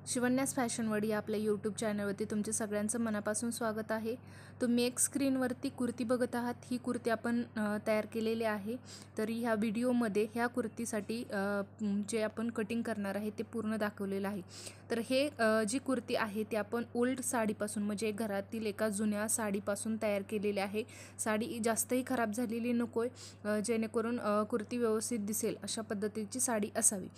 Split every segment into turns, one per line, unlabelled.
शिवण्यास फॅशनवर्ड या आपल्या यूट्यूब चॅनलवरती तुमचे सगळ्यांचं मनापासून स्वागत आहे। तुम्ही एक स्क्रीनवरती कुर्ती बघत आहात। ही कुर्ती आपण तयार केलेली आहे। तर ह्या व्हिडिओमध्ये ह्या कुर्तीसाठी जे आपण कटिंग करणार आहे ते पूर्ण दाखवलेलं आहे। तर हे जी कुर्ती आहे ती आपण ओल्ड साडीपासून म्हणजे घरातील एका जुन्या साडीपासून तयार केलेली आहे। साडी जास्तही खराब झालेली नकोय, जेणेकरून कुर्ती व्यवस्थित दिसेल अशा पद्धतीची साडी असावी।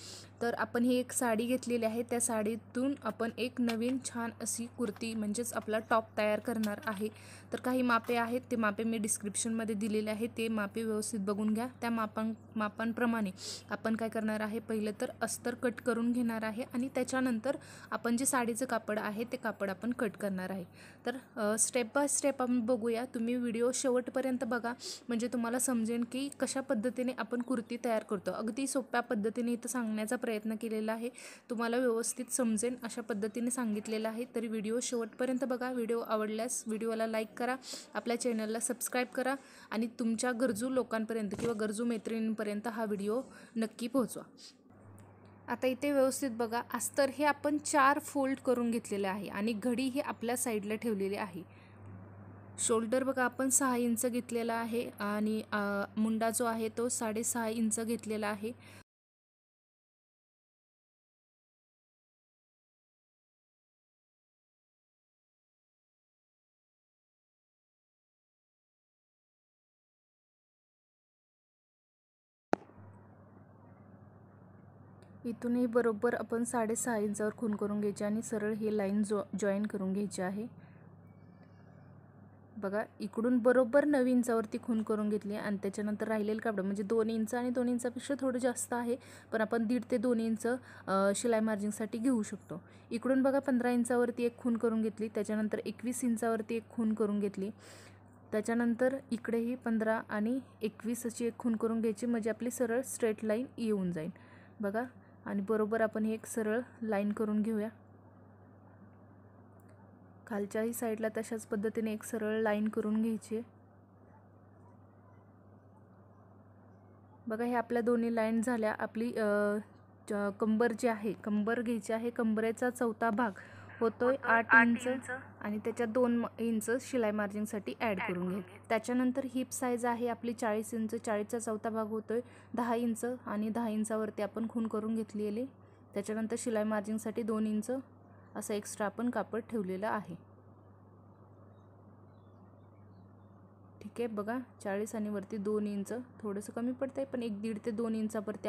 तर आपण ही एक साडी घेतलेली आहे। त्या साडीतून आपण एक नवीन छान अशी कुर्ती म्हणजेच आपला टॉप तयार करणार आहे। तर काही मापे आहेत, ते मापे मी डिस्क्रिप्शनमध्ये दिलेले आहे, ते मापे व्यवस्थित बघून घ्या। त्या मापांप्रमाणे आपण काय करणार आहे, पहिलं तर अस्तर कट करून घेणार आहे आणि त्याच्यानंतर आपण जे साडीचं कापड आहे ते कापड आपण कट करणार आहे। तर स्टेप बाय स्टेप आपण बघूया। तुम्ही व्हिडिओ शेवटपर्यंत बघा, म्हणजे तुम्हाला समजेल की कशा पद्धतीने आपण कुर्ती तयार करतो। अगदी सोप्या पद्धतीने इथं सांगण्याचा प्रयत्न केलेला आहे, तुम्हाला व्यवस्थित समजेल अशा पद्धतीने सांगितलेलं आहे। तरी व्हिडिओ शेवटपर्यंत बघा। व्हिडिओ आवडल्यास व्हिडिओला लाईक करा, आपल्या चॅनलला सबस्क्राईब करा आणि तुमच्या गरजू लोकांपर्यंत किंवा गरजू मैत्रिणींपर्यंत हा व्हिडिओ नक्की पोहोचवा। आता इथे व्यवस्थित बघा, अस्तर हे आपण 4 फोल्ड करून घेतलेले आहे आणि घडी ही आपल्या साईडला ठेवलेली आहे। शोल्डर बघा आपण 6 इंच घेतलेला आहे आणि मुंडा जो आहे तो 6.5 इंच घेतलेला आहे। इथूनही बरोबर आपण 6.5 इंचावर खूण करून घ्यायची आणि सरळ ही लाईन जॉईन करून घ्यायची आहे। बघा इकडून बरोबर 9 इंचावरती खूण करून घेतली आणि त्याच्यानंतर राहिलेलं कापड म्हणजे 2 इंच आणि 2 इंचापेक्षा थोडं जास्त आहे, पण आपण 1.5 ते 2 इंच शिलाई मार्जिंगसाठी घेऊ शकतो। इकडून बघा 15 इंचावरती एक खूण करून घेतली, त्याच्यानंतर 21 इंचावरती एक खूण करून घेतली, त्याच्यानंतर इकडेही 15 आणि 21 अशी एक खूण करून घ्यायची, म्हणजे आपली सरळ स्ट्रेट लाईन येऊन जाईल। बघा आणि बरोबर आपण ही एक सरळ लाईन करून घेऊया। खालच्याही साईडला तशाच पद्धतीने एक सरळ लाईन करून घ्यायची। बघा हे आपल्या दोन्ही लाईन झाल्या। आपली कंबर जी आहे, कंबर घ्यायची आहे। कंबरेचा चौथा भाग होतोय 8 इंच आणि त्याच्यात 2 इंच शिलाई मार्जिंगसाठी ॲड करून घ्या। त्याच्यानंतर हिप साईज आहे आपली 40 इंच, 40चा चौथा भाग होतोय 10 इंच आणि 10 इंचावरती आपण खूण करून घेतलेली। त्याच्यानंतर शिलाई मार्जिंगसाठी 2 इंच असं एक्स्ट्रा आपण कापड ठेवलेलं आहे। ठीक आहे, बघा 40 आणि वरती 2 इंच थोडंसं कमी पडतंय, पण 1.5 ते 2 इंचावरती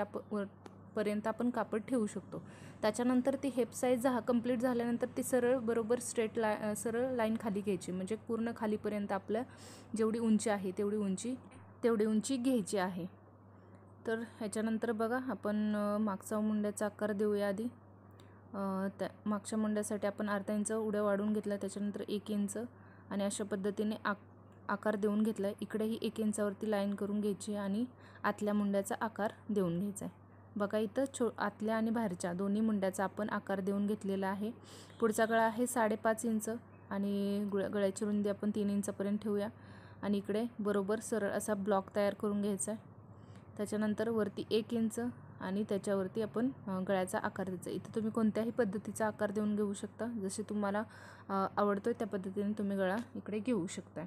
पर्यंत आपण कापड ठेवू शकतो। त्याच्यानंतर ती हेप साईज कंप्लीट झाल्यानंतर ती सरळ बरोबर सरळ लाईन खाली घ्यायची, म्हणजे पूर्ण खालीपर्यंत आपल्या जेवढी उंची आहे तेवढी उंची घ्यायची आहे। तर ह्याच्यानंतर बघा आपण मागचा मुंड्याचा आकार देऊया। आधी त्या मागच्या मुंड्यासाठी आपण अर्धा इंच उड्या वाढवून घेतला, त्याच्यानंतर 1 इंच आणि अशा पद्धतीने आकार देऊन घेतला आहे। इकडेही 1 इंचावरती लाईन करून घ्यायची आणि आतल्या मुंड्याचा आकार देऊन घ्यायचा आहे। बघा इथं आतल्या आणि बाहेरच्या दोन्ही मुंड्याचा आपण आकार देऊन घेतलेला आहे। पुढचा गळा आहे 5.5 इंच आणि गळ्याची रुंदी आपण 3 इंचापर्यंत ठेवूया आणि इकडे बरोबर सरळ असा ब्लॉक तयार करून घ्यायचा आहे। त्याच्यानंतर वरती 1 इंच आणि त्याच्यावरती आपण गळ्याचा आकार द्यायचा। इथे तुम्ही कोणत्याही पद्धतीचा आकार देऊन घेऊ शकता, जसे तुम्हाला आवडतोय त्या पद्धतीने तुम्ही गळा इकडे घेऊ शकता।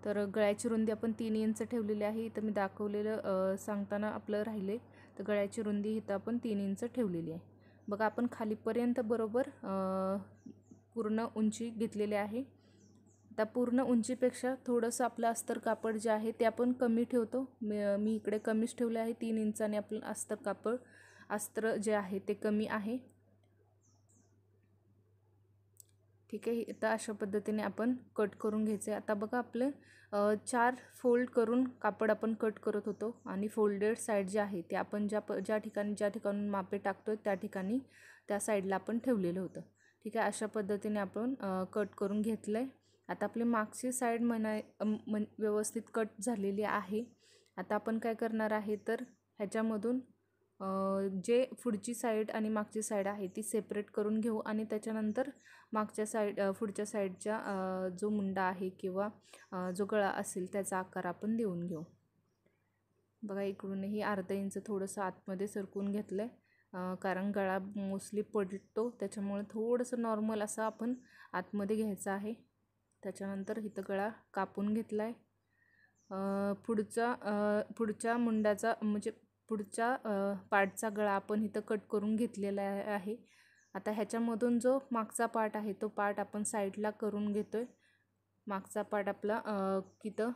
तर गळ्याची रुंदी आपण 3 इंच ठेवलेली आहे। इथं मी दाखवलेलं सांगताना आपलं राहिले, तर गळ्याची रुंदी इथं आपण 3 इंच ठेवलेली आहे। बघा आपण खालीपर्यंत बरोबर पूर्ण उंची घेतलेली आहे। आता पूर्ण उंचीपेक्षा थोडंसं आपलं अस्तर कापड जे आहे ते आपण कमी ठेवतो। मी इकडे कमीच ठेवले आहे, 3 इंचाने आपलं अस्तर जे आहे ते कमी आहे। ठीक आहे, आता अशा पद्धतीने आपण कट करून घ्यायचे। आता बघा आपले 4 फोल्ड करून कापड आपण कट करत होतो आणि फोल्डेड साईड जे आहे ते आपण ज्या ठिकाणी मापे टाकतोय त्या ठिकाणी त्या साईडला आपण ठेवलेलं होतं। ठीक आहे, अशा पद्धतीने आपण कट करून घेतलं आहे। आता आपली मागची साईड व्यवस्थित कट झालेली आहे। आता आपण काय करणार आहे, तर ह्याच्यामधून जे पुढची साईड आणि मागची साईड आहे ती सेपरेट करून घेऊ आणि त्याच्यानंतर पुढच्या साईडच्या जो मुंडा आहे किंवा जो गळा असेल त्याचा आकार आपण देऊन घेऊ। बघा इकडूनही अर्धा इंच थोडंसं आतमध्ये सरकून घेतलं आहे कारण गळा मोस्टली पडतो, त्याच्यामुळे थोडंसं नॉर्मल असं आपण आतमध्ये घ्यायचं आहे. त्याच्यानंतर इथं गळा कापून घेतला आहे. पुढच्या मुंडाचा म्हणजे पुढच्या पार्टचा गळा आपण इथं कट करून घेतलेला आहे. आता ह्याच्यामधून जो मागचा पार्ट आहे तो पार्ट आपण साईडला करून घेतोय. मागचा पार्ट आपला इथं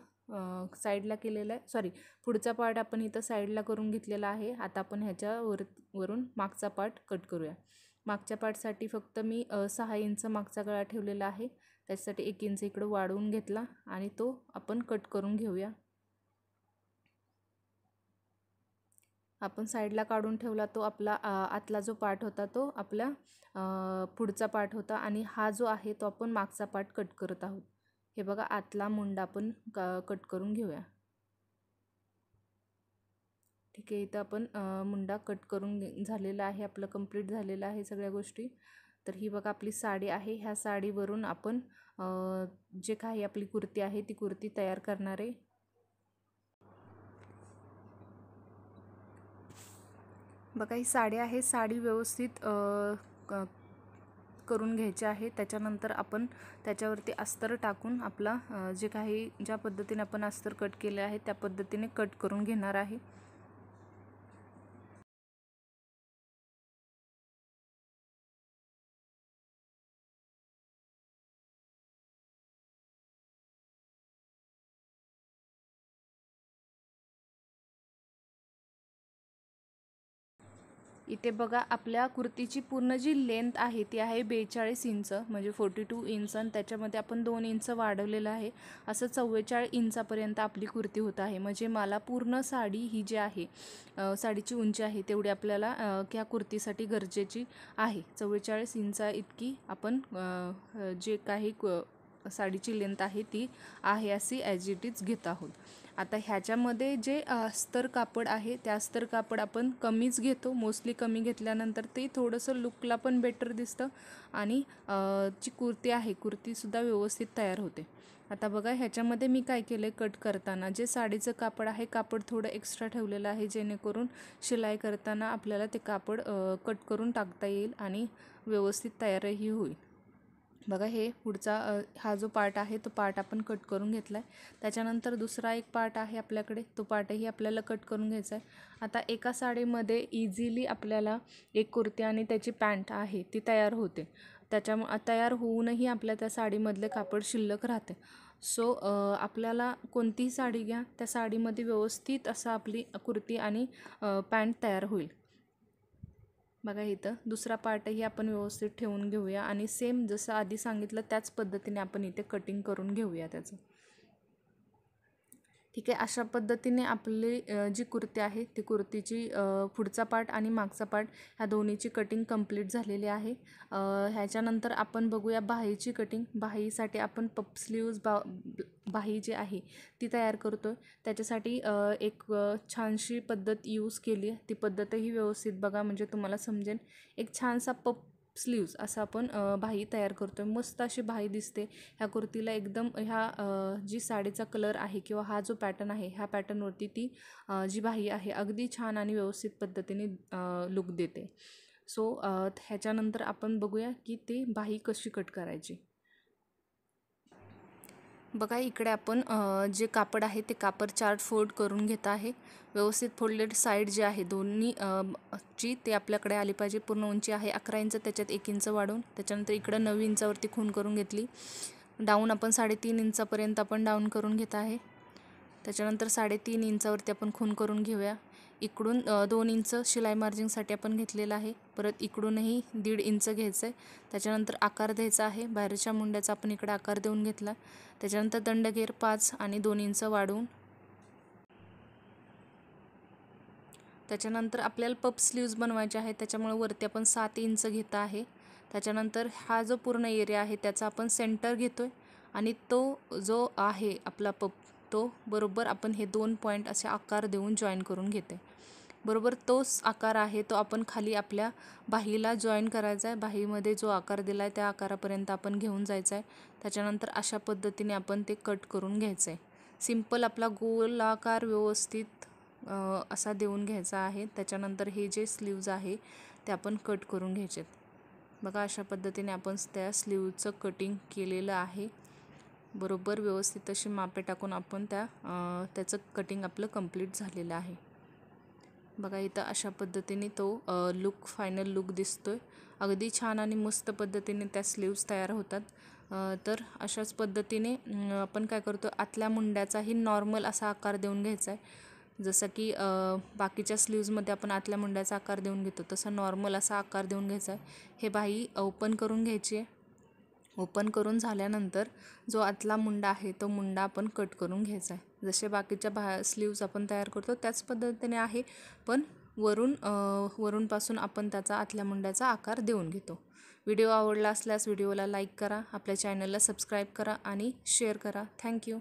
साईडला केलेला आहे, सॉरी पुढचा पार्ट आपण इथं साईडला करून घेतलेला आहे. आता आपण वरून मागचा पार्ट कट करूया. मागच्या पार्टसाठी फक्त मी 6 इंच मागचा गळा ठेवलेला आहे. त्याच्यासाठी 1 इंच इकडं वाढवून घेतला आणि तो आपण कट करून घेऊया. आपण साईडला काढून ठेवला तो आपला आतला जो पार्ट होता तो आपल्या पुढचा पार्ट होता आणि हा जो आहे तो आपण मागचा पार्ट कट करत आहोत. हे बघा, आतला मुंडा आपण कट करून घेऊया. ठीक आहे, इथं आपण मुंडा कट करून झालेला आहे, आपलं कंप्लीट झालेलं आहे सगळ्या गोष्टी. तर ही बघा आपली साडी आहे. ह्या साडीवरून आपण जे काही आपली कुर्ती आहे ती कुर्ती तयार करणार आहे. बघा ही साडी आहे, साडी व्यवस्थित करून घ्यायची आहे. त्याच्यानंतर आपण त्याच्यावरती अस्तर टाकून आपला जे काही ज्या पद्धतीने आपण अस्तर कट केले आहे त्या पद्धतीने कट करून घेणार आहे. इथे बघा आपल्या कुर्तीची पूर्ण जी लेंथ आहे ती आहे 42 इंच, म्हणजे 42 इंच, आणि त्याच्यामध्ये आपण 2 इंच वाढवलेलं आहे. असं 44 इंचापर्यंत आपली कुर्ती होत आहे. म्हणजे मला पूर्ण साडी ही जी आहे साडीची उंची आहे तेवढी आपल्याला त्या कुर्तीसाठी गरजेची आहे. 44 इंच इतकी आपण जे काही साडीची लेंथ आहे ती आहे अशी ॲज इट इज घेत आहोत. आता ह्याच्यामध्ये जे अस्तर कापड आहे त्या अस्तर कापड आपण कमीच घेतो. मोस्टली कमी घेतल्यानंतर ते थोडंसं लुकला पण बेटर दिसतं आणि जी कुर्ती आहे कुर्तीसुद्धा व्यवस्थित तयार होते. आता बघा ह्याच्यामध्ये मी काय केलं आहे, कट करताना जे साडीचं कापड आहे कापड थोडं एक्स्ट्रा ठेवलेलं आहे, जेणेकरून शिलाई करताना आपल्याला ते कापड कट करून टाकता येईल आणि व्यवस्थित तयारही होईल. बघा हे पुढचा हा जो पार्ट आहे तो पार्ट आपण कट करून घेतला आहे. त्याच्यानंतर दुसरा एक पार्ट आहे आपल्याकडे, तो पार्टही आपल्याला कट करून घ्यायचा आहे. आता एका साडीमध्ये इझिली आपल्याला एक कुर्ती आणि त्याची पॅन्ट आहे ती तयार होते. तयार होऊनही आपल्या त्या साडीमधले कापड शिल्लक राहते. सो आपल्याला कोणतीही साडी घ्या, त्या साडीमध्ये व्यवस्थित असं आपली कुर्ती आणि पॅन्ट तयार होईल. बघा इथं दुसरा पार्टही आपण व्यवस्थित ठेवून घेऊया आणि सेम जसं आधी सांगितलं त्याच पद्धतीने आपण इथे कटिंग करून घेऊया त्याचं. ठीक आहे, अशा पद्धतीने आपली जी कुर्ती आहे ती कुर्तीची पुढचा पार्ट आणि मागचा पार्ट ह्या दोन्हीची कटिंग कंप्लीट झालेली आहे. ह्याच्यानंतर आपण बघूया बाहीची कटिंग. बाहीसाठी आपण पफ स्लीव्ज बाही जी आहे ती तयार करतो आहे. त्याच्यासाठी एक छानशी पद्धत यूज केली आहे. ती पद्धतही व्यवस्थित बघा म्हणजे तुम्हाला समजेल. एक छानसा पफ स्लीव्ज असं आपण बाही तयार करतो आहे. मस्त अशी बाही दिसते ह्या कुर्तीला. एकदम ह्या जी साडीचा कलर आहे किंवा हा जो पॅटर्न आहे ह्या पॅटर्नवरती ती जी बाही आहे अगदी छान आणि व्यवस्थित पद्धतीने लुक देते. सो ह्याच्यानंतर आपण बघूया की ती बाही कशी कट करायची. बघा इकडे आपण जे कापड आहे ते कापड 4 फोल्ड करून घेत आहे. व्यवस्थित फोल्डेड साईड जे आहे दोन्ही ची ते आपल्याकडे आली पाहिजे. पूर्ण उंची आहे 11 इंच, त्याच्यात 1 इंच वाढवून त्याच्यानंतर इकडं 9 इंचावरती खूण करून घेतली. डाऊन आपण 3.5 इंचापर्यंत आपण डाऊन करून घेत आहे. त्याच्यानंतर 3.5 इंचावरती आपण खूण करून घेऊया. इकडून 2 इंच शिलाई मार्जिंगसाठी आपण घेतलेलं आहे. परत इकडूनही 1.5 इंच घ्यायचं आहे. त्याच्यानंतर आकार द्यायचा आहे. बाहेरच्या मुंड्याचा आपण इकडे आकार देऊन घेतला. त्याच्यानंतर दंडगेर 5 आणि 2 इंच वाढवून त्याच्यानंतर आपल्याला पफ स्लीव्ज बनवायचे आहे. त्याच्यामुळे वरती आपण 7 इंच घेत आहे. त्याच्यानंतर हा जो पूर्ण एरिया आहे त्याचा आपण सेंटर घेतोय आणि तो जो आहे आपला पफ तो बरोबर आपण हे 2 पॉईंट असे आकार देऊन जॉईन करून घेते. बरोबर तोच आकार आहे तो आपण खाली आपल्या बाहीला जॉईन करायचा आहे. बाहीमध्ये जो आकार दिला आहे त्या आकारापर्यंत आपण घेऊन जायचं आहे. त्याच्यानंतर अशा पद्धतीने आपण ते कट करून घ्यायचं आहे. सिंपल आपला गोलाकार व्यवस्थित असा देऊन घ्यायचा आहे. त्याच्यानंतर हे जे स्लीव्ज आहे ते आपण कट करून घ्यायचेत. बघा अशा पद्धतीने आपण त्या स्लीवचं कटिंग केलेलं आहे. बरोबर व्यवस्थित अशी मापे टाकून आपण त्याचं कटिंग आपलं कंप्लीट झालेलं आहे. बघा इथं अशा पद्धतीने तो फायनल लुक दिसतोय. अगदी छान आणि मस्त पद्धतीने त्या स्लीव्स तयार होतात. तर अशाच पद्धतीने आपण काय करतो, आतल्या मुंड्याचाही नॉर्मल असा आकार देऊन घ्यायचा आहे. जसं की बाकीच्या स्लीव्जमध्ये आपण आतल्या मुंड्याचा आकार देऊन घेतो, तसा नॉर्मल असा आकार देऊन घ्यायचा आहे. हे बाही ओपन करून घ्यायची आहे. ओपन करून झाल्यानंतर जो आतला मुंडा आहे तो मुंडा आपण कट करून घ्यायचा आहे. जसे बाकीच्या स्लीव्ज आपण तयार करतो त्याच पद्धतीने आहे, पण वरूनपासून आपण त्याचा आतल्या मुंड्याचा आकार देऊन घेतो. व्हिडिओ आवडला असल्यास व्हिडिओला लाईक करा, आपल्या चॅनलला सबस्क्राईब करा आणि शेअर करा. थँक्यू.